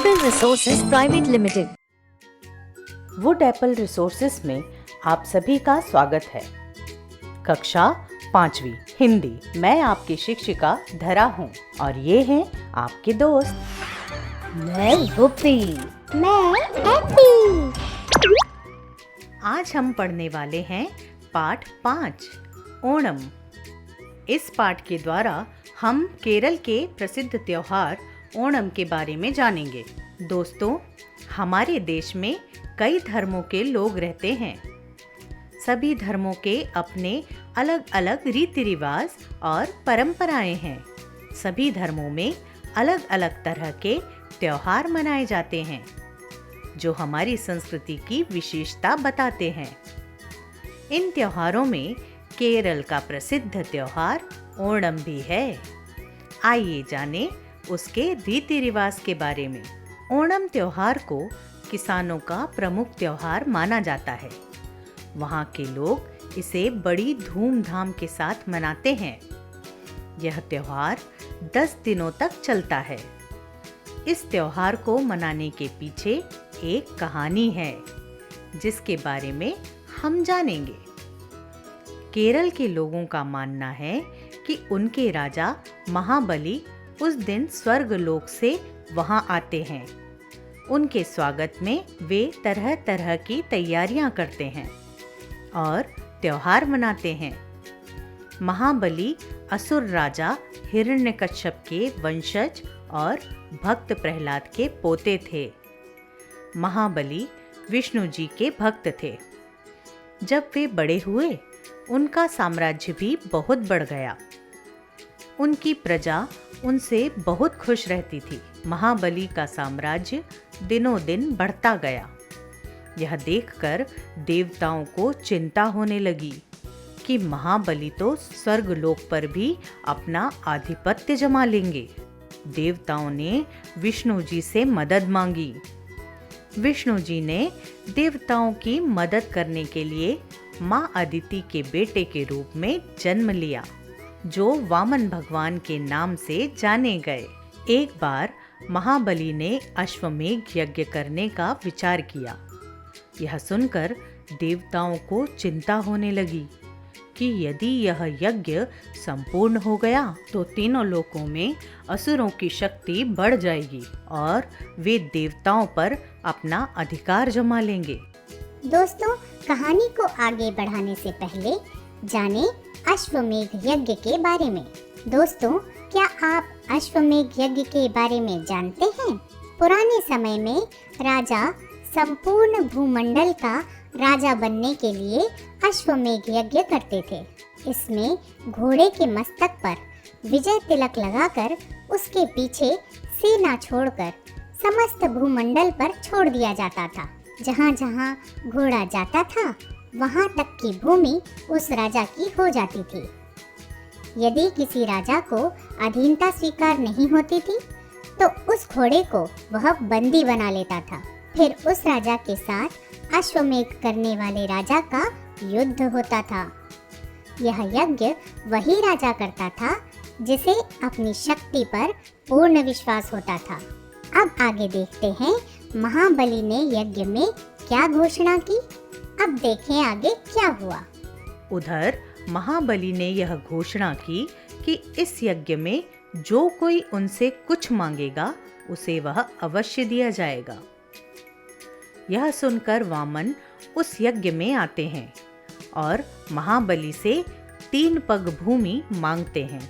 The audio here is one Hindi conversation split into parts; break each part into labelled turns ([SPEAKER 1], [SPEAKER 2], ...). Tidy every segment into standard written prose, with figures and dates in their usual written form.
[SPEAKER 1] Apple resources private limited.
[SPEAKER 2] Wood apple resources में आप सभी का स्वागत है। कक्षा 5वीं हिंदी। मैं आपकी शिक्षिका धरा हूँ और ये हैं आपके दोस्त।
[SPEAKER 1] मैं रुपी।
[SPEAKER 3] मैं हैप्पी।
[SPEAKER 2] आज हम पढ़ने वाले हैं पाठ 5 ओणम। इस पाठ के द्वारा हम केरल के प्रसिद्ध त्योहार ओणम के बारे में जानेंगे। दोस्तों, हमारे देश में कई धर्मों के लोग रहते हैं। सभी धर्मों के अपने अलग अलग रीति रिवाज और परंपराएं हैं। सभी धर्मों में अलग अलग तरह के त्योहार मनाए जाते हैं जो हमारी संस्कृति की विशेषता बताते हैं। इन त्योहारों में केरल का प्रसिद्ध त्योहार ओणम भी है। आइए जानें उसके रीति रिवाज के बारे में। ओणम त्योहार को किसानों का प्रमुख त्योहार माना जाता है। वहाँ के लोग इसे बड़ी धूमधाम के साथ मनाते हैं। यह त्योहार 10 दिनों तक चलता है। इस त्योहार को मनाने के पीछे एक कहानी है जिसके बारे में हम जानेंगे। केरल के लोगों का मानना है कि उनके राजा महाबली उस दिन स्वर्ग लोक से वहां आते हैं। उनके स्वागत में वे तरह तरह की तैयारियां करते हैं और त्योहार मनाते हैं। महाबली असुर राजा हिरण्यकश्यप के वंशज और भक्त प्रहलाद के पोते थे। महाबली विष्णु जी के भक्त थे। जब वे बड़े हुए, उनका साम्राज्य भी बहुत बढ़ गया। उनकी प्रजा उनसे बहुत खुश रहती थी। महाबली का साम्राज्य दिनों दिन बढ़ता गया। यह देखकर देवताओं को चिंता होने लगी कि महाबली तो स्वर्गलोक पर भी अपना आधिपत्य जमा लेंगे। देवताओं ने विष्णु जी से मदद मांगी। विष्णु जी ने देवताओं की मदद करने के लिए माँ अदिति के बेटे के रूप में जन्म लिया, जो वामन भगवान के नाम से जाने गए। एक बार महाबली ने अश्वमेघ यज्ञ करने का विचार किया। यह सुनकर देवताओं को चिंता होने लगी कि यदि यह यज्ञ संपूर्ण हो गया तो तीनों लोकों में असुरों की शक्ति बढ़ जाएगी और वे देवताओं पर अपना अधिकार जमा लेंगे।
[SPEAKER 3] दोस्तों, कहानी को आगे बढ़ाने से पहले जाने अश्वमेघ यज्ञ के बारे में। दोस्तों, क्या आप अश्वमेघ यज्ञ के बारे में जानते हैं? पुराने समय में राजा संपूर्ण भूमंडल का राजा बनने के लिए अश्वमेघ यज्ञ करते थे। इसमें घोड़े के मस्तक पर विजय तिलक लगाकर उसके पीछे सेना छोड़कर समस्त भूमंडल पर छोड़ दिया जाता था। जहाँ जहाँ घोड़ा जाता था वहाँ तक की भूमि उस राजा की हो जाती थी। यदि किसी राजा को अधीनता स्वीकार नहीं होती थी तो उस घोड़े को वह बंदी बना लेता था। फिर उस राजा के साथ अश्वमेघ करने वाले राजा का युद्ध होता था। यह यज्ञ वही राजा करता था जिसे अपनी शक्ति पर पूर्ण विश्वास होता था। अब आगे देखते हैं महाबली ने यज्ञ में क्या घोषणा की। अब देखें आगे क्या हुआ।
[SPEAKER 2] उधर महाबली ने यह घोषणा की कि इस यज्ञ में जो कोई उनसे कुछ मांगेगा उसे वह अवश्य दिया जाएगा। यह सुनकर वामन उस यज्ञ में आते हैं और महाबली से 3 पग भूमि मांगते हैं।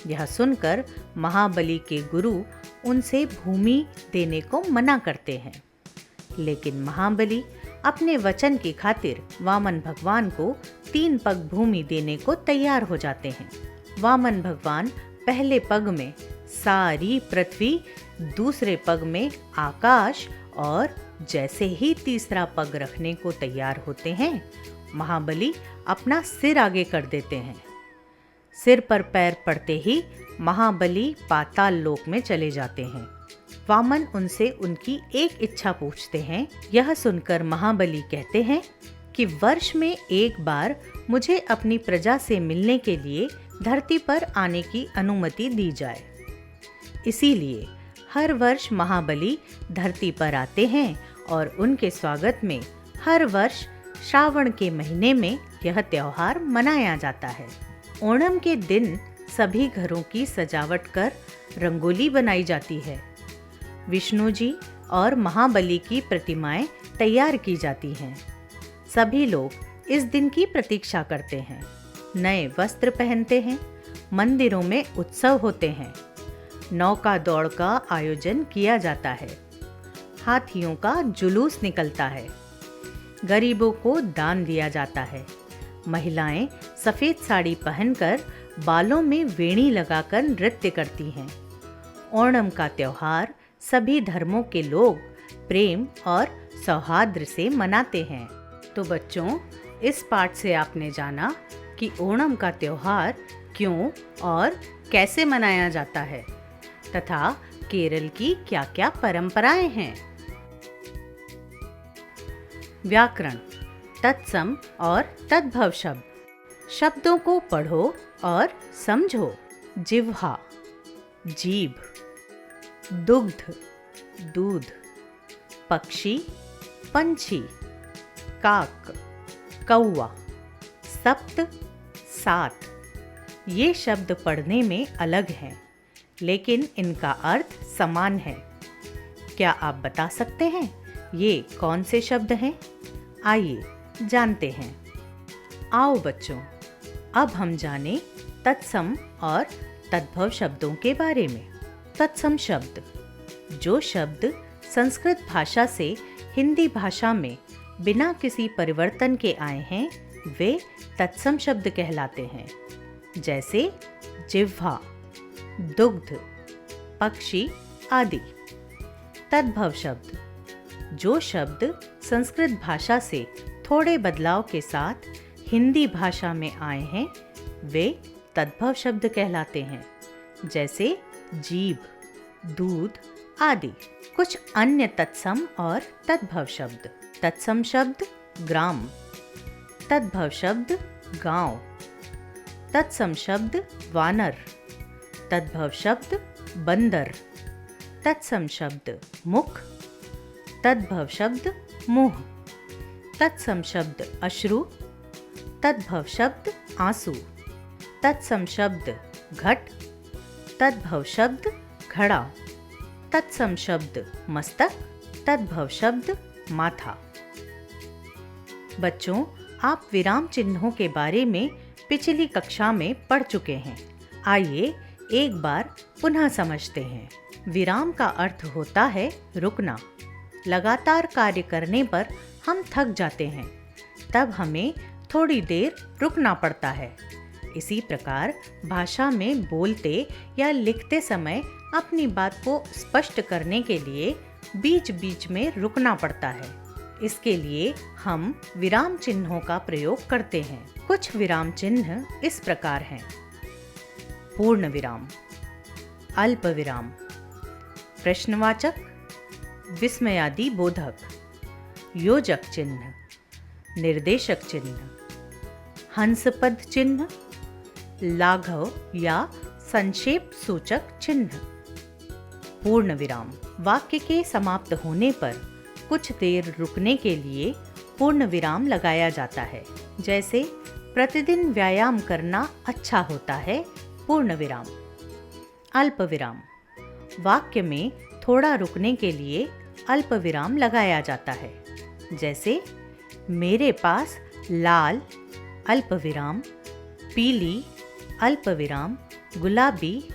[SPEAKER 2] यह सुनकर महाबली के गुरु उनसे भूमि देने को मना करते हैं, लेकिन महाबली अपने वचन की खातिर वामन भगवान को 3 पग भूमि देने को तैयार हो जाते हैं। वामन भगवान पहले पग में सारी पृथ्वी, दूसरे पग में आकाश और जैसे ही तीसरा पग रखने को तैयार होते हैं, महाबली अपना सिर आगे कर देते हैं। सिर पर पैर पड़ते ही महाबली पाताल लोक में चले जाते हैं। वामन उनसे उनकी एक इच्छा पूछते हैं। यह सुनकर महाबली कहते हैं कि वर्ष में एक बार मुझे अपनी प्रजा से मिलने के लिए धरती पर आने की अनुमति दी जाए। इसीलिए हर वर्ष महाबली धरती पर आते हैं और उनके स्वागत में हर वर्ष श्रावण के महीने में यह त्योहार मनाया जाता है। ओणम के दिन सभी घरों की सजावट कर रंगोली बनाई जाती है। विष्णु जी और महाबली की प्रतिमाएं तैयार की जाती हैं। सभी लोग इस दिन की प्रतीक्षा करते हैं, नए वस्त्र पहनते हैं, मंदिरों में उत्सव होते हैं, नौका दौड़ का आयोजन किया जाता है, हाथियों का जुलूस निकलता है, गरीबों को दान दिया जाता है, महिलाएं सफ़ेद साड़ी पहनकर बालों में वेणी लगाकर नृत्य करती हैं। ओणम का त्योहार सभी धर्मों के लोग प्रेम और सौहार्द से मनाते हैं। तो बच्चों, इस पाठ से आपने जाना कि ओणम का त्योहार क्यों और कैसे मनाया जाता है तथा केरल की क्या क्या परंपराएं हैं। व्याकरण, तत्सम और तद्भव शब्द। शब्दों को पढ़ो और समझो। जिह्वा, जीभ। दुग्ध, दूध। पक्षी, पंछी। काक, कौवा। सप्त, सात। ये शब्द पढ़ने में अलग हैं, लेकिन इनका अर्थ समान है। क्या आप बता सकते हैं ये कौन से शब्द हैं? आइए जानते हैं। आओ बच्चों, अब हम जानें तत्सम और तद्भव शब्दों के बारे में। तत्सम शब्द, जो शब्द संस्कृत भाषा से हिंदी भाषा में बिना किसी परिवर्तन के आए हैं, वे तत्सम शब्द कहलाते हैं। जैसे जिह्वा, दुग्ध, पक्षी आदि। तद्भव शब्द, जो शब्द संस्कृत भाषा से थोड़े बदलाव के साथ हिंदी भाषा में आए हैं, वे तद्भव शब्द कहलाते हैं। जैसे जीभ, दूध आदि। कुछ अन्य तत्सम और तद्भव शब्द। तत्सम शब्द ग्राम, तद्भव शब्द गांव, तत्सम शब्द वानर, तद्भव शब्द बंदर, तत्सम शब्द मुख, तद्भव शब्द मुंह, तत्सम शब्द अश्रु, तद्भव शब्द आंसू, तत्सम शब्द घट, तद्भव शब्द घड़ा, तत्सम शब्द मस्तक, तद्भव शब्द माथा। बच्चों, आप विराम चिन्हों के बारे में पिछली कक्षा में पढ़ चुके हैं। आइए एक बार पुनः समझते हैं। विराम का अर्थ होता है रुकना। लगातार कार्य करने पर हम थक जाते हैं, तब हमें थोड़ी देर रुकना पड़ता है। इसी प्रकार भाषा में बोलते या लिखते समय अपनी बात को स्पष्ट करने के लिए बीच बीच में रुकना पड़ता है। इसके लिए हम विराम चिन्हों का प्रयोग करते हैं। कुछ विराम चिन्ह इस प्रकार हैं। पूर्ण विराम, अल्प विराम, प्रश्नवाचक, विस्मयादि बोधक, योजक चिन्ह, निर्देशक चिन्ह, हंसपद चिन्ह, लाघव या संक्षेप सूचक चिन्ह। पूर्ण विराम, वाक्य के समाप्त होने पर कुछ देर रुकने के लिए पूर्ण विराम लगाया जाता है। जैसे प्रतिदिन व्यायाम करना अच्छा होता है, पूर्ण विराम। अल्प विराम, वाक्य में थोड़ा रुकने के लिए अल्प विराम लगाया जाता है। जैसे मेरे पास लाल अल्प विराम, पीली अल्प विराम, गुलाबी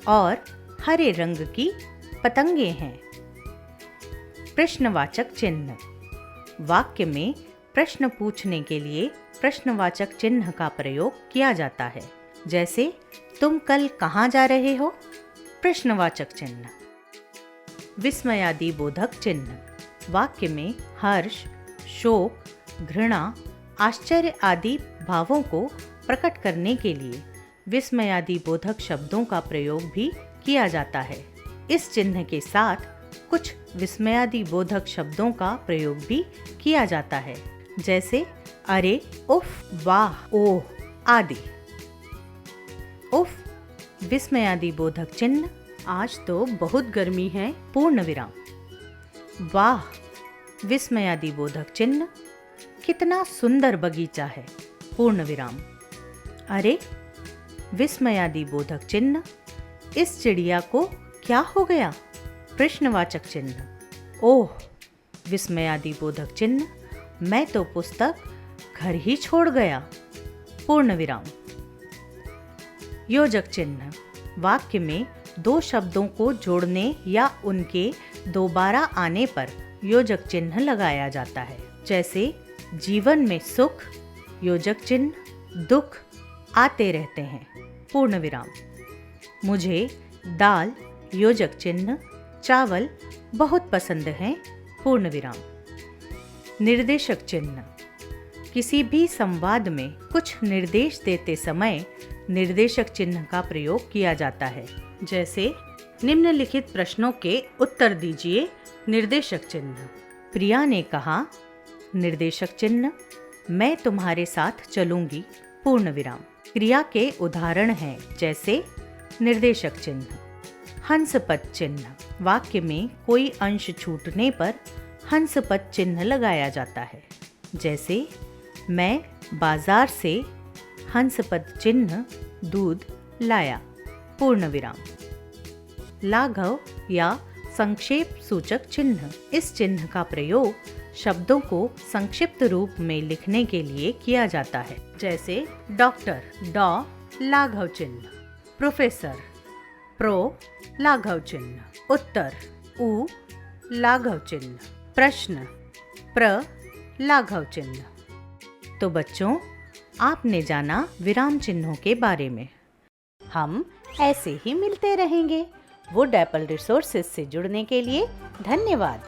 [SPEAKER 2] और हरे रंग की पतंगे हैं। प्रश्नवाचक चिन्ह, वाक्य में प्रश्न पूछने के लिए प्रश्नवाचक चिन्ह का प्रयोग किया जाता है। जैसे तुम कल कहाँ जा रहे हो? प्रश्नवाचक चिन्ह। विस्मयादि बोधक चिन्ह, वाक्य में हर्ष, शोक, घृणा, आश्चर्य आदि भावों को प्रकट करने के लिए विस्मयादि बोधक शब्दों का प्रयोग भी किया जाता है। इस चिन्ह के साथ कुछ विस्मयादि बोधक शब्दों का प्रयोग भी किया जाता है। जैसे अरे, उफ, वाह, ओह आदि। उफ विस्मयादि बोधक चिन्ह, आज तो बहुत गर्मी है, पूर्ण विराम। वाह, विस्मयादिबोधक चिन्ह, कितना सुंदर बगीचा है, पूर्ण विराम। अरे, विस्मयादिबोधक चिन्ह, इस चिड़िया को क्या हो गया, प्रश्नवाचक चिन्ह। ओह, विस्मयादिबोधक चिन्ह, मैं तो पुस्तक घर ही छोड़ गया, पूर्ण विराम। योजक चिन्ह, वाक्य में दो शब्दों को जोड़ने या उनके दोबारा आने पर योजक चिन्ह लगाया जाता है। जैसे जीवन में सुख, योजक चिन्ह, दुख आते रहते हैं, पूर्ण विराम। मुझे दाल, योजक चिन्ह, चावल बहुत पसंद हैं, पूर्ण विराम। निर्देशक चिन्ह, किसी भी संवाद में कुछ निर्देश देते समय निर्देशक चिन्ह का प्रयोग किया जाता है। जैसे निम्नलिखित प्रश्नों के उत्तर दीजिए, निर्देशक चिन्ह। प्रिया ने कहा, निर्देशक चिन्ह, मैं तुम्हारे साथ चलूंगी, पूर्ण विराम। क्रिया के उदाहरण हैं, जैसे निर्देशक चिन्ह। हंस पद चिन्ह, वाक्य में कोई अंश छूटने पर हंस पद चिन्ह लगाया जाता है। जैसे मैं बाजार से हंस पद चिन्ह दूध लाया, पूर्ण विराम। लाघव या संक्षेप सूचक चिन्ह, इस चिन्ह का प्रयोग शब्दों को संक्षिप्त रूप में लिखने के लिए किया जाता है। जैसे डॉक्टर, डॉ लाघव चिन्ह। प्रोफेसर, प्रो लाघव चिन्ह। उत्तर, उ लाघव चिन्ह। प्रश्न, प्र लाघव चिन्ह। तो बच्चों, आपने जाना विराम चिन्हों के बारे में। हम ऐसे ही मिलते रहेंगे। वुड एप्पल रिसोर्सेज से जुड़ने के लिए धन्यवाद।